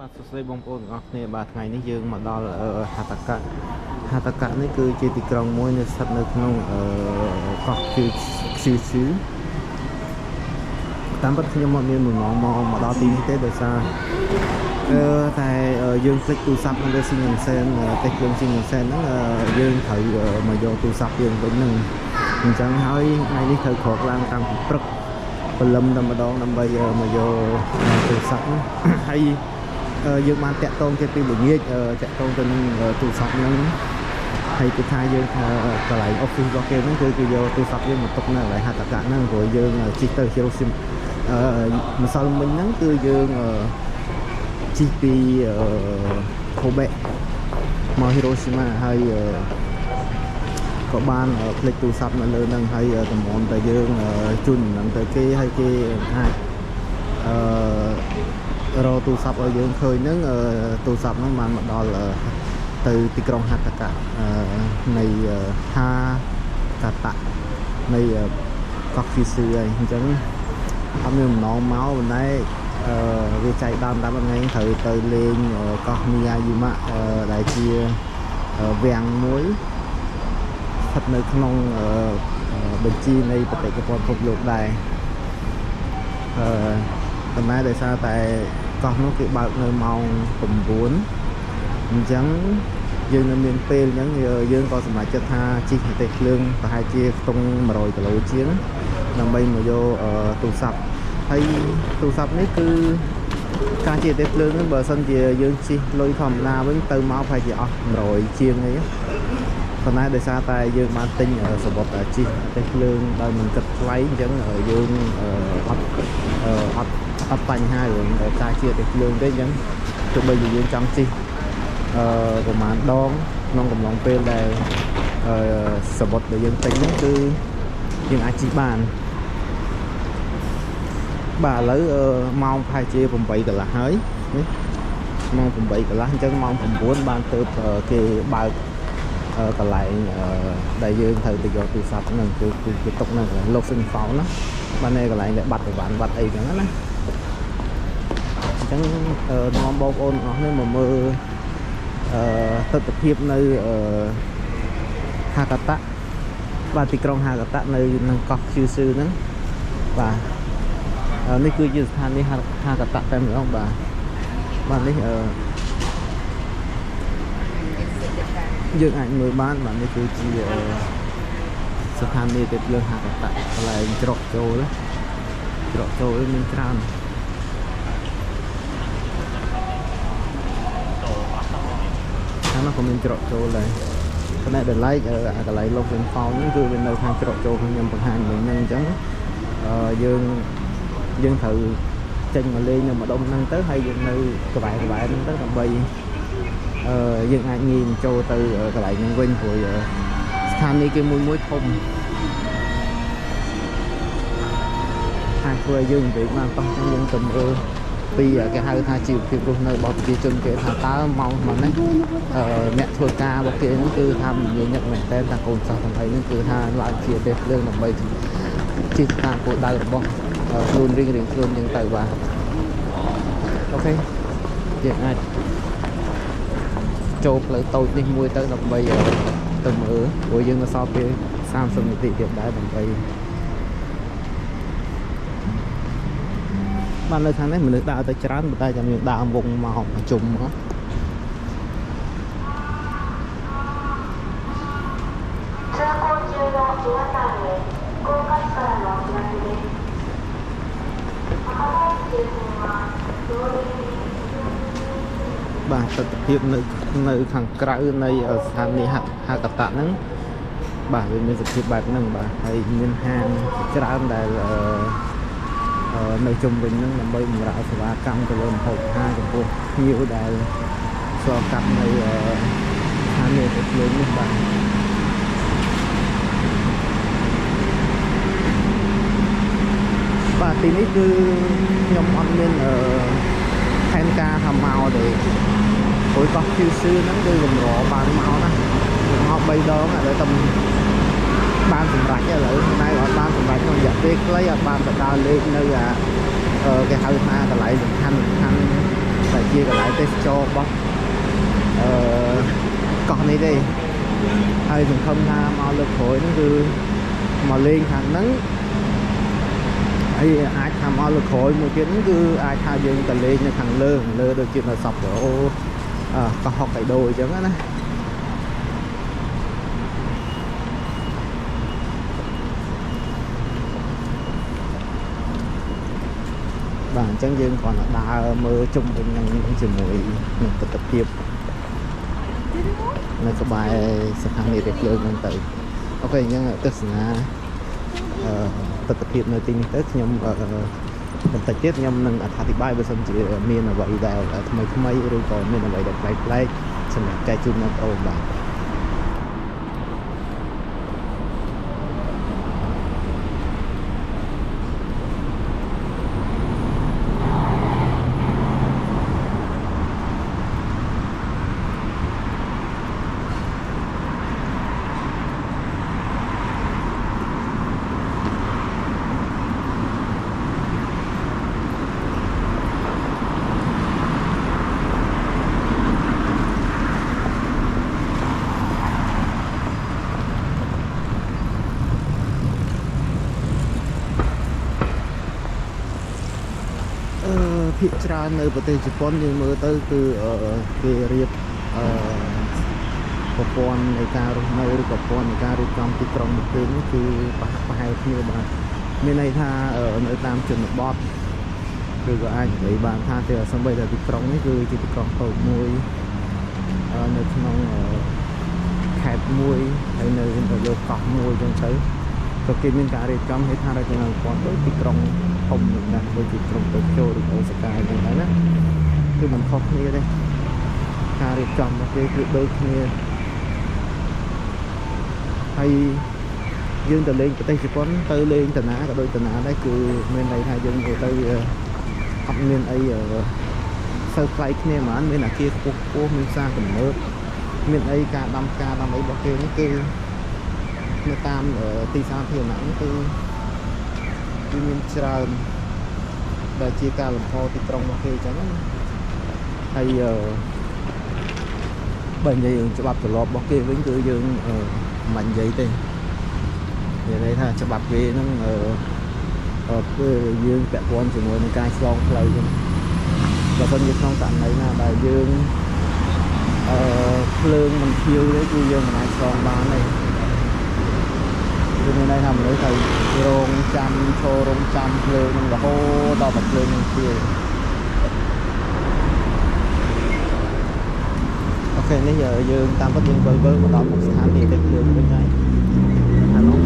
បាទសួស្តីបងប្អូនទាំងអស់គ្នាបាទថ្ងៃនេះយើងមកដល់ហាតាកានេះគឺជាទីក្រុងមួយនៅស្ថិតនៅក្នុងកោះឃឺស៊ឺតាមពិតខ្ញុំមកមានបំណងមកដល់ទីនេះទេដោយសារតែយើងភ្លេចទូរស័ព្ទនៅលើស៊ីងសែនតែគ្រឿងស៊ីងសែនហ្នឹងយើងត្រូវមកយកទូរស័ព្ទយើងវិញហ្នឹងអញ្ចឹងហើយថ្ងៃនេះត្រូវក្រោកឡើងតាំងពីព្រឹកព្រលឹមតែម្ដងដើម្បីមកយកទូរស័ព្ទហ្នឹងហើយយើងបានតាក់ទងគេពីល្ងាចតាក់ទងទៅនឹងទូរស័ព្ទហ្នឹងហើយគឺថាយើងថាកន្លែង office របស់គេហ្នឹងគឺគេយកទូរស័ព្ទយើងមកទុកនៅកន្លែងហាតាកាហ្នឹងព្រោះយើងជិះទៅ Hiroshima ម្សិលមិញហ្នឹងគឺយើងជិះពីKobe មក Hiroshima ហើយក៏បានផ្លេចទូរស័ព្ទនៅលើហ្នឹងហើយតម្រាំតែយើងជូនដំណឹងទៅគេហើយគេអាចរកទូរស័ព្ទឲ្យយើងឃើញហ្នឹងទូរស័ព្ទហ្នឹងបានមកដល់ទៅទីក្រុងហាតាកានៃហាកាតានៃកោះឃីស៊ឺហើយអញ្ចឹងអត់មានបំណងមកប៉ុន្តែវាចៃដើមថ្ងៃត្រូវទៅលេងកោះមីយ៉ាយូម៉ាដែលជាវាំងមួយស្ថិតនៅក្នុងបញ្ជីនៃបេតិកភណ្ឌពិភពលោកដែរប៉ុន្តែដោយសារតែកោះនោះគេបើកនៅម៉ោង9អញ្ចឹងយើងនៅមានពេលអញ្ចឹងយើងក៏សម្រេចចិត្តថាជិះប្រទេសភ្លើងប្រហែលជាខ្ទង់100គីឡូជាងដើម្បីមកយកទូរស័ព្ទហើយទូរស័ព្ទនេះគឺការជិះប្រទេសភ្លើងហ្នឹងបើសិនជាយើងជិះលុយធម្មតាវិញទៅមកប្រហែលជាអស់100ជាងអីប៉ុន្តែដោយសារតែយើងបានទិញសម្បត្តិជិះប្រទេសភ្លើងដោយមិនគិតថ្លៃអញ្ចឹងយើងអត់បញ្ហារឿងការជិះប្រទេសភ្លើងទេអញ្ចឹងទោះបីជាយើងចង់ជិះប្រហែលដងក្នុងកំឡុងពេលដែលសម្បត្តិដែលយើងទិញហ្នឹងគឺយើងអាចជិះបានបាទឥឡូវម៉ោងប្រហែលជា8កន្លះហើយនេះម៉ោង8កន្លះអញ្ចឹងម៉ោង9បានទៅគេបើកកន្លែងដែលយើងត្រូវទៅយកទូរស័ព្ទហ្នឹងគឺគេទុកនៅកន្លែង Location Phone ណាបាននៅកន្លែងដែលបាត់ប្រវត្តិបាត់អីចឹងណាអញ្ចឹងនាំបងប្អូនអស់នេះមកមើលទស្សនភាពនៅហាកាតាបាទទីក្រុងហាកាតានៅក្នុងកោះឃឺស៊ឺហ្នឹងបាទនេះគឺជាស្ថានីយ៍ហាកាតាតែម្ដងបាទនេះយើងអាចមើលបានបាទនេះគឺជាស្ថានីយ៍ទឹកភ្លើងហាកាតាកន្លែងច្រកចូលមានច្រើនខាងនោះក៏មានច្រកចូលដែរប៉ុន្តែដល់ឡែកកន្លែងលោកវិញហ្វោនហ្នឹងគឺវានៅខាងច្រកចូលខ្ញុំបង្ហាញមិញហ្នឹងអញ្ចឹងយើងត្រូវចេញមកលេងនៅម្ដុំហ្នឹងទៅហើយយើងនៅក្បែរហ្នឹងទៅដើម្បីយើងអាចងាយចូលទៅកន្លែងហ្នឹងវិញព្រោះស្ថានីយ៍គេមួយធំអាចធ្វើឲ្យយើងនិយាយបានតោះចឹងយើងទៅមើលពីគេហៅថាជីវភាពរស់នៅរបស់ប្រជាជនគេថាតើម៉ោងប៉ុណ្ណេះអ្នកធ្វើការរបស់គេហ្នឹងគឺថានិយាយញឹកមែនតើថាកូនសិស្សទាំងអីហ្នឹងគឺថាឡើងជាទេភ្លើងដើម្បីជិះតាមគោលដៅរបស់ខ្លួនរៀងខ្លួនចឹងទៅបាទអូខេយើងអាចចូលផ្លូវតូចនេះមួយទៅដើម្បីទៅមើលព្រោះយើងនៅសល់ពេល30នាទីទៀតដែរដើម្បីបាននៅខាងនេះមនុស្សដើរទៅច្រើនប៉ុន្តែចាំយើងដើរវងមកប្រជុំមកបាទទស្សនភាពនៅខាងក្រៅនៃស្ថានីយ៍ហាកាតាហ្នឹងបាទវាមានសភាពបែបហ្នឹងបាទហើយមានហាងច្រើនដែលនៅជុំវិញហ្នឹងដើម្បីបម្រើសេវាកម្មទៅលើម្ហូបអាហារចំពោះភ្ញៀវដែលឆ្លងកាត់នៅស្ថានីយ៍ទឹកភ្លើងនេះបាទទីនេះគឺខ្ញុំអត់មានផែនការថាមកទេព្រោះកោះឃឺស៊ឺហ្នឹងគឺកម្របានមកណាមក3ដងឥឡូវតែបានសម្រេចឥឡូវតែអត់បានសម្រេចក្នុងរយៈពេលខ្លីអត់បានទៅដើរលេងនៅគេហៅថាកន្លែងសំខាន់ដែល ជាកន្លែងទេសចររបស់កោះនេះទេហើយសង្ឃឹមថាមកលើកក្រោយហ្នឹងគឺមកលេងខាងហ្នឹងហើយអាចថាមកលើកក្រោយមួយទៀតហ្នឹងគឺអាចថាយើងទៅលេងនៅខាងលើដូចជានៅសពអូកោះហុកកៃដូអញ្ចឹងណាបាទអញ្ចឹងយើងគ្រាន់តែដើរមើលជុំវិញនឹងជាមួយនឹងទស្សនវិជ្ជានៅក្បែរស្ថានីយ៍រថភ្លើងហ្នឹងទៅអូខេអញ្ចឹងទស្សនាទស្សនវិជ្ជានៅទីនេះទៅខ្ញុំបន្តិចទៀតខ្ញុំនឹងអធិប្បាយបើសិនជាមានអ្វីដែលថ្មីឬក៏មានអ្វីដែលប្លែកសម្រាប់ចែកជូនបងប្អូនបាទភាគច្រើននៅប្រទេសជប៉ុនយើងមើលទៅគឺគេរៀបប្រព័ន្ធនៃការរស់នៅឬប្រព័ន្ធនៃការរៀបចំទីក្រុងមួយពេលនេះគឺប្រហែលគ្នាបាទមានន័យថានៅតាមជនបទឬក៏អាចនិយាយបានថាតែសូម្បីតែទីក្រុងនេះគឺជាទីក្រុងតូចមួយនៅក្នុងខេត្តមួយហើយនៅលើកោះមួយអញ្ចឹងទៅគេមានការរៀបចំហេដ្ឋារចនាសម្ព័ន្ធដូចទីក្រុងធំណាស់ដូចទីក្រុងតូក្យូឬអូសាកាអញ្ចឹងដែរណាគឺមិនខុសគ្នាទេការរៀបចំរបស់គេគឺដូចគ្នាហើយយើងទៅលេងប្រទេសជប៉ុនទៅលេងតាណាក៏ដូចតាណាដែរគឺមានន័យថាយើងទៅអត់មានអីសូវថ្លៃគ្នាហ្មងមានអាគារខ្ពស់មានផ្សារទំនើបមានអីការដាំផ្កាដាំអីរបស់គេនេះគឺនៅតាមទីសាធារណៈនេះគឺមានច្រើនដែលជាការលំហទីក្រុងរបស់គេអញ្ចឹងហើយបើនិយាយច្បាប់ទម្លាប់របស់គេវិញគឺយើងមិននិយាយទេនិយាយថាច្បាប់គេហ្នឹងគឺយើងពាក់ព័ន្ធជាមួយនឹងការឆ្លងផ្លូវហ្នឹងបើមិនជាក្នុងករណីណាដែលយើងភ្លើងមិនខៀវទេគឺយើងមិនអាចឆ្លងបានទេគឺមានន័យថាមនុស្សត្រូវរងចាំឈររងចាំភ្លើងនឹងរហូតដល់តែភ្លើងនឹងខៀវអូខេនេះយើងតាមពិតយើងវិលមកដល់មុខស្ថានីយ៍ទឹកភ្លើងវិញហើយអានោះ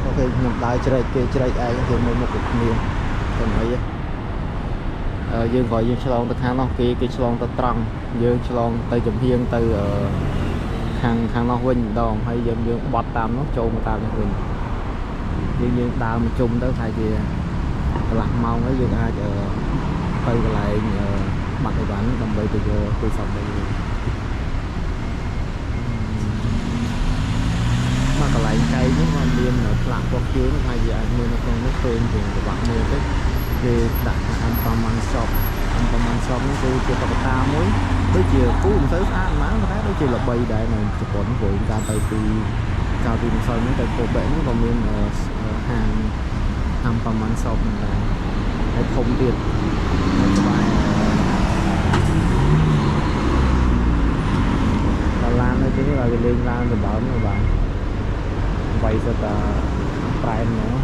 អូខេខ្ញុំដើរជ្រែកគេជ្រែកឯងគេមើលមុខគ្នាទៅអីយើងក៏យើងឆ្លងទៅខាងនោះគេឆ្លងទៅត្រង់យើងឆ្លងទៅចំហៀងទៅខាងនោះវិញម្ដងហើយយើងបត់តាមនោះចូលមកតាមនេះវិញយើងដើរមកជុំទៅថាជាកន្លះម៉ោងហើយយើងអាចទៅកន្លែងបាត់អីវ៉ាន់ដើម្បីទៅយកទូរស័ព្ទវិញមកកន្លែងចែកនេះគាត់មានផ្លាកពណ៌ខៀវនោះថាជាអាចមើលនៅក្នុងនោះឃើញជាប្រវត្តិមួយទៅគេដាក់ថា Amperman Shop នេះគឺជាតុក្កតាមួយដូចជាគូមិនសូវស្អាតហ្មងតែដូចជាល្បីដែរនៅជប៉ុនព្រោះការទៅពីកាលពីម្សិលនេះទៅកូបេនេះក៏មានហាង Amperman Shop ហ្នឹងដែរហើយធំទៀតនៅក្បែរឡាននៅទីនេះឲ្យលេងឡានសម្បើមហ្នឹងបាទបីសិតតែប្រែមហ្មង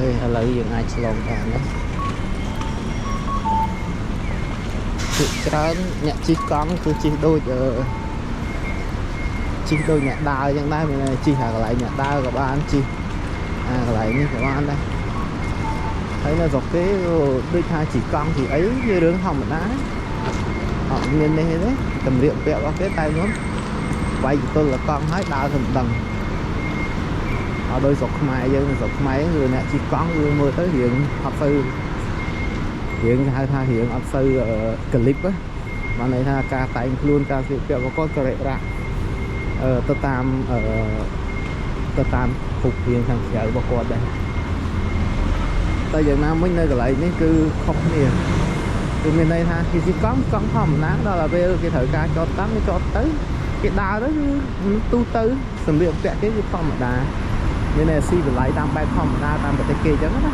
ឥឡូវយើងអាចឆ្លងតាមណាជាច្រើនអ្នកជិះកង់គឺជិះដូចអ្នកដើរអញ្ចឹងដែរមានជិះអាកន្លែងអ្នកដើរក៏បានជិះអាកន្លែងនេះក៏បានដែរហើយនៅស្រុកគេដូចថាជិះកង់ជិះអីវារឿងធម្មតាអត់មាននេះទេតម្រៀបពាក់របស់គេតែនោះវាយទល់កង់ហើយដើរទៅដឹងអត់ដោយស្រុកខ្មែរយើងស្រុកខ្មែរគឺអ្នកជិះកង់គឺមើលទៅរៀងអត់ទៅរៀងហៅថារៀងអត់ទៅក្លីប mà này là ca tay luôn ca sự việc của con cái ra tôi tam phục viên thằng chợ của con đây tới giờ nào mới nơi lại ní cứ không nhiều từ miền đây ha thì chỉ có phòng nắng đó là về cái thời ca cho tắm cho tới cái đào đó tu tư sầm liệm vẽ cái phòng đá nên là si lại tam bay phòng đá tam cái kia chứ đó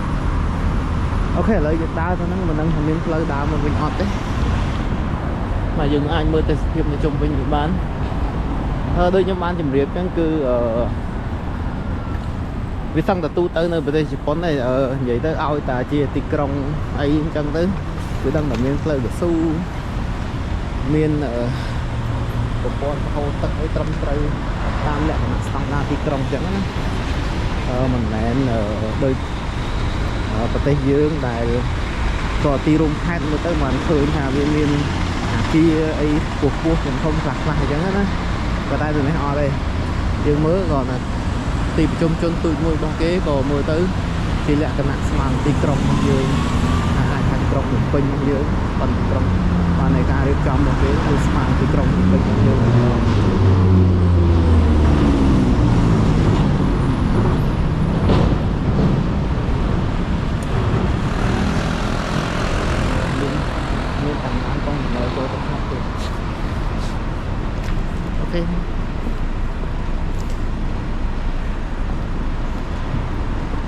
ok lấy việc đào thôi nó mình đang thằng miếng lấy đào mà mình ọt đấy mà dừng anh mới tới phim để chung với những bán đôi nhóm bán chìm riệp chẳng cứ vì xong là tu tới nơi bây giờ chỉ có này vậy tới ao ta chia tì krong ấy chân tới cứ đang là miền tây của su miền của con hậu tật ấy trầm tây tam lệ xong na tì krong chẳng á mình lên đôi bờ tây dương đại có tì rung khai mới tới mà khơi hà miền kia ấy cuộc cuộc mình không lạc lại chẳng á và tay từ này họ đây dương mới còn là tìm chung chân tụi mùi bóng kế có mùi tới thì lại cái nạn mang tì krong dương hai krong một pin dương còn krong và này cả được trong một cái mang tì krong một pin dương nên thằng anh con người tôi cũng học được ok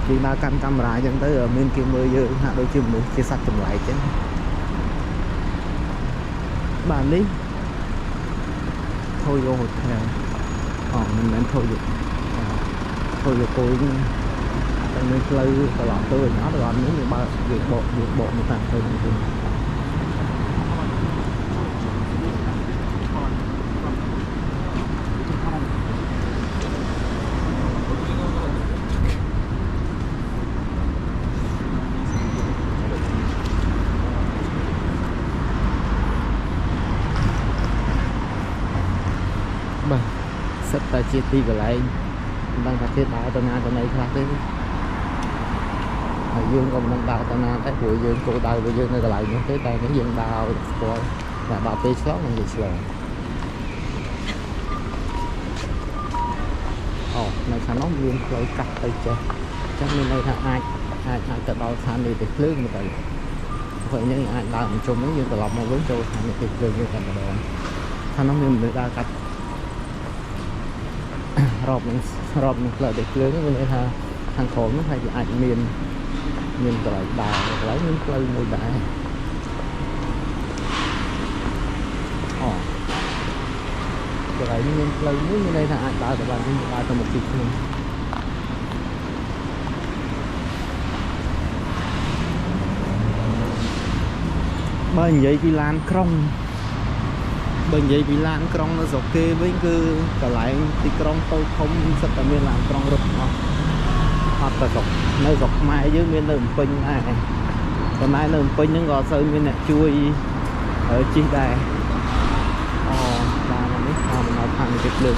khi mà cam camera dẫn tới ở bên kia mưa dơ hạ đôi chim mưa kia sạch chùm lại chứ bạn đi thôi vô hụt mình nên thôi được cô tại nên lây tao làm tôi nhỏ được làm những ba việc bộ một thằng thôi sắp ta chia ti của lại đang phát thiết đào tao này khác đấy dương còn đang đào tao na tại buổi dương cô đào buổi dương này lại những cái tay những dương đào của là đào tê slot là gì rồi này khả nó dương lấy cắt tay chơi chắc nên đây là ai cả đào than đi thì lương như vậy vậy những ai đào mình chung những dương cả lọc mà vốn châu than thì lương như vậy là than nó mình được ra cắt rộp mình lợi để lớn nên là thằng khổ nó hay là ảnh miền lại đào lấy những cây người đại cái đấy những cây muối như đây là ảnh đào của bạn nhưng đào từ một kịch luôn bên vậy bị lan krong bên vậy bị lan krong nó dọc kê với cứ cả lại thì krong tôi không rất là miền làm krong rụt nó hoặc là dọc nơi dọc mai dưới miền đường pin này còn nay đường pin những gò sơn miền này chui ở chi đây là mình nói thằng tiệp lương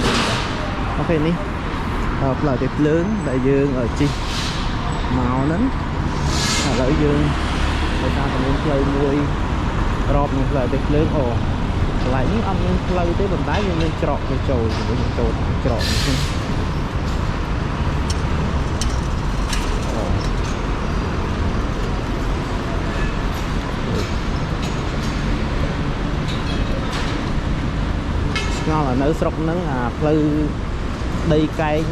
ok ní là tiệp lớn đại dương ở chi màu nến lợi dương người ta còn muốn chơi nuôi rộp những lợi tiệp lớn lại những ông lâu tới bằng đáy nên trộn cái trồi với những trộn ngon là nơi sọc nắng lư đi cây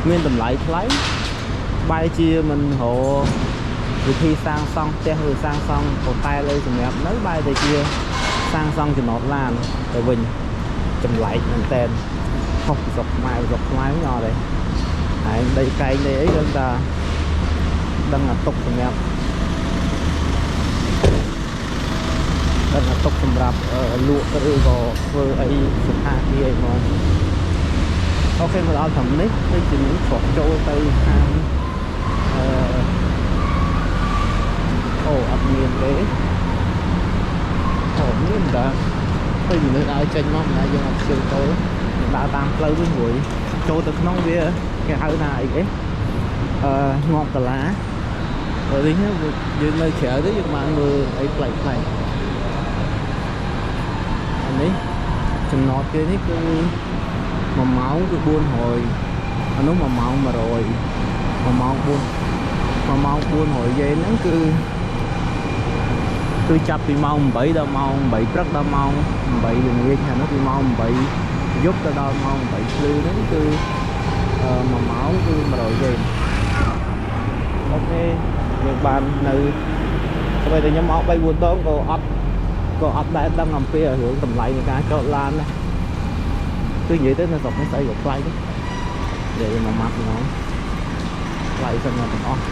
nguyên tầm lại lấy bay chia mình hộ từ khi sang xong che người sang xong còn tay lên thì đẹp lấy bay thì chia sang xong thì một làn rồi mình chùm lại mình tên không dọc mai nhỏ đây đây cây đây ấy chúng ta đang là tục thì đẹp đang là tục sầm rạp lụa cái gò vừa ấy sụp ha kia mà ok mà đó thầm đấy đây chỉ những phỏng trôi từ hàng ập miền đấy miền đã bây giờ nó ai tranh mong là dân học sinh tôi đã tam lâu với buổi trôi từ nông bia cái hơi này cái ngọt cả lá rồi đi nhá nơi khẽ đấy mà người ấy lại នេះចំណតគេនេះគឺ1 ម៉ោងគឺ400អានោះ1 ម៉ោង 100 1 ម៉ោង 400 យេនហ្នឹងគឺចាប់ពីម៉ោង 8 ដល់ម៉ោង 8 ព្រឹកដល់ម៉ោង 8 ល្ងាចហើយនោះពីម៉ោង 8 យប់ទៅដល់ម៉ោង 8 ភ្លឺហ្នឹងគឺ1 ម៉ោងគឺ100 យេនអូខេយើងបាននៅតែខ្ញុំអស់ 3 4 ដងក៏អត់ដែលដឹងអំពីរឿងតម្លៃនៃការចតឡានដែរគឺនិយាយទៅនៅស្រុកនេះស្អីក៏ថ្លៃដែរនិយាយមកម៉ាត់ហ្នឹងថ្លៃសិនទាំងអស់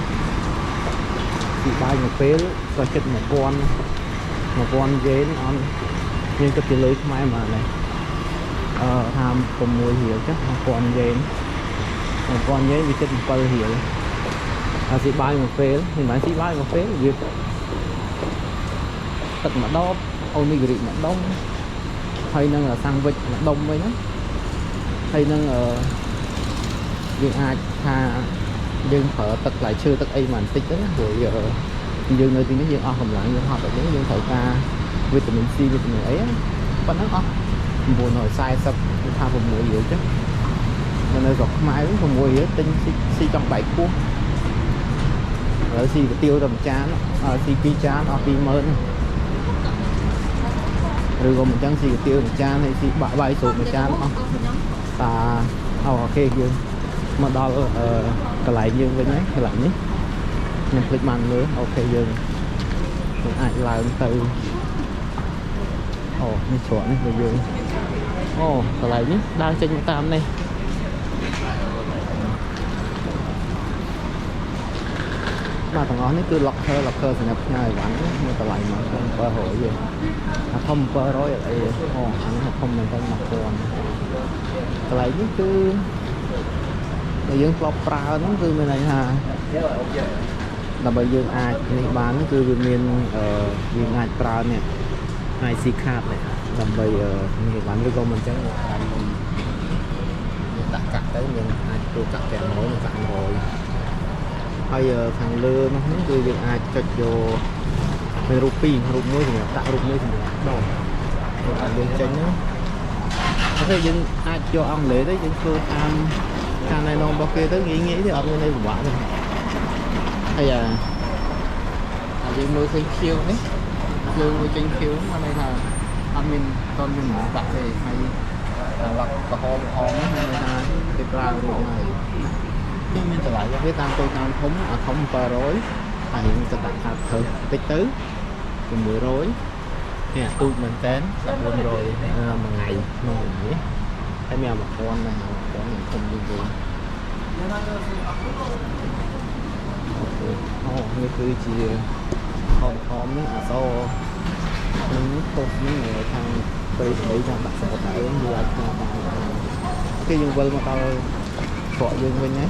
ពីបាយមួយពេលក៏ចិត្ត1000 យេនអត់យើងគិតជាលុយខ្មែរមកនេះថា6 រៀលចាស់1000 យេន1000 យេនវាចិត្ត7 រៀលហើយស៊ីបាយមួយពេលមិនមែនស៊ីបាយមួយពេលវាទឹកម្ដបអូនីហ្គ្រីម្ដុំហើយនឹងសាំងវិចម្ដុំវិញណាហើយនឹងយើងអាចថាយើងប្រើទឹកផ្លែឈើទឹកអីបន្តិចទៅណាព្រោះយើងនៅទីនេះយើងអស់កម្លាំងយើងហត់ទៅយើងត្រូវការវីតាមីន C វីតាមីនអីប៉ុណ្ណឹងអស់940គឺថា6 រៀលចឹងនៅស្រុកខ្មែរវិញ6 រៀលទិញស៊ីចង់បែកពោះហើយស៊ីកាទៀវតែមួយចានស៊ី2ចានអស់ 20000 ឬក៏មិនចឹងស៊ីកាទៀវមួយចានហើយស៊ីបាក់បាយស្រូបមួយចានអស់តាអូខេយើងមកដល់កន្លែងយើងវិញហើយកន្លែងនេះខ្ញុំភ្លេចបានមើលអូខេយើងអាចឡើងទៅអូនេះច្រកនេះគឺយើងអូកន្លែងនេះដើរចេញមកតាមនេះបាទទាំងអស់នេះគឺ locker សម្រាប់ផ្ញើអីវ៉ាន់មួយកន្លែងមក700យើងអាធំ700អីអូអានេះធំមែនតើ1000កន្លែងនេះគឺយើងធ្លាប់ប្រើហ្នឹងគឺមានន័យថាដើម្បីយើងអាចនេះបានគឺវាមានយើងអាចប្រើនេះ IC card នេះដើម្បីនេះបានឬក៏មិនចឹងដាក់កាក់ទៅយើងអាចទូកាក់500និង500ហើយខាងលើនោះគឺយើងអាចចុចយកមានរូប2រូបមួយសម្រាប់ដាក់រូបមួយសម្រាប់ដកហើយយើងចេញហ្នឹងតែយើងអាចយកអង់គ្លេសទៅយើងធ្វើតាមការណែនាំរបស់គេទៅងាយទេអត់មានអីពិបាកទេហើយយើងមើលឃើញខៀវនេះភ្លើងមួយចេញខៀវហ្នឹងន័យថាអត់មានតន់មានម្ដងដាក់ទេហើយឡុកក្រហមនេះមានន័យថាគេប្រើរួចហើយគឺមានតម្លៃរបស់វាតាមតូចតាមធំអាធំ700ហើយយើងទៅដាក់ខាត់ធ្វើតិចទៅ600នេះអាទូចមែនតើ1400មួយថ្ងៃក្នុងនេះហើយមាន1000ដែរ1000ធំជាងគេអូនេះគឺជាខំនេះអសនឹងពុកនេះខាងពេលស្អីចង់ដាក់សក់ដែរវាអាចខាងបានគេយើងវិលមកដល់ច្រកយើងវិញណា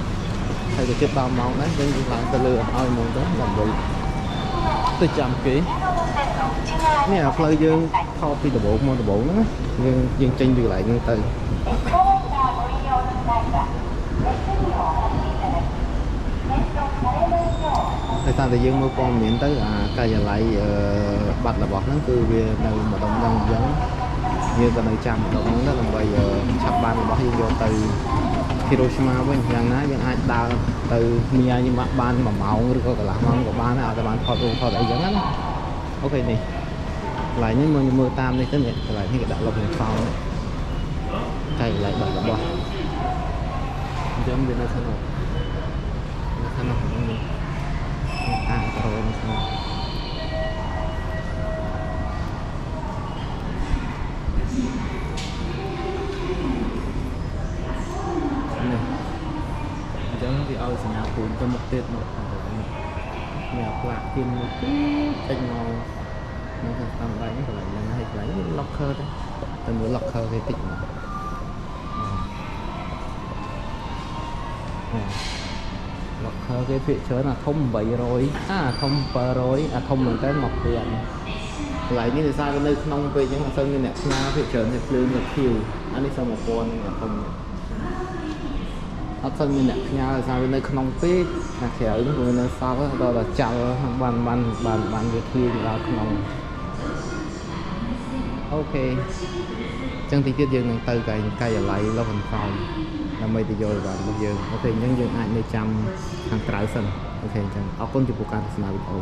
ហើយទៅជិតដល់ម៉ោងដែរយើងឡើងទៅលើឲ្យហ្មងទៅដើម្បីទៅចាំគេនេះផ្លូវយើងថតពីដំបូងមកដំបូងហ្នឹងយើងចេញពីកន្លែងហ្នឹងទៅតែតាមតែយើងមើលព័ត៌មានទៅអាការិយាល័យបាត់របស់ហ្នឹងគឺវានៅម្ដុំហ្នឹងអញ្ចឹងយើងក៏នៅចាំម្ដុំហ្នឹងទៅដើម្បីឆាប់បានរបស់យើងយកទៅHiroshima វិញយ៉ាងណាយើងអាចដើរទៅមីយ៉ាញីម៉ាក់បាន1 ម៉ោងឬក៏កន្លះម៉ោងក៏បានដែរអត់តែបានថតរូបថតអីចឹងណាអូខេនេះកន្លែងនេះមើលតាមនេះទៅនេះកន្លែងនេះគេដាក់លុបនឹងខោតែកន្លែងបាត់របស់អញ្ចឹងវានៅខាងនោះនេះអាប្រូនេះខាងវាឲ្យសញ្ញាពូនទៅមុខទៀតមកមានផ្លាកទៀនមួយចេញមកនឹងតាមដៃនេះកន្លែងហ្នឹងហើយកន្លែងនេះ locker ទៅមើល locker គេតិចមកlocker គេភាគច្រើនអាធំ800អាធំ700អាធំមែនតើមកព្រានកន្លែងនេះដោយសារវានៅក្នុងពេកអញ្ចឹងអត់សូវមានអ្នកស្នាភាគច្រើនតែភ្លើងនៅខៀវអានេះសល់1000អាធំអត់ស្គាល់មានអ្នកផ្ញើដោយសារវានៅក្នុងពេកអាក្រៅនោះវានៅសល់ដល់តែចោលបានវាធ្លាយដល់ក្នុងអូ អូខេចឹងទីទៀតយើងនឹងទៅកាយឡៃលុបអន្សំដើម្បីទៅយកបានរបស់យើងអូខេអញ្ចឹងយើងអាចនៅចាំខាងក្រៅសិនអូខេអញ្ចឹងអរគុណចំពោះការទស្សនាវីដេអូ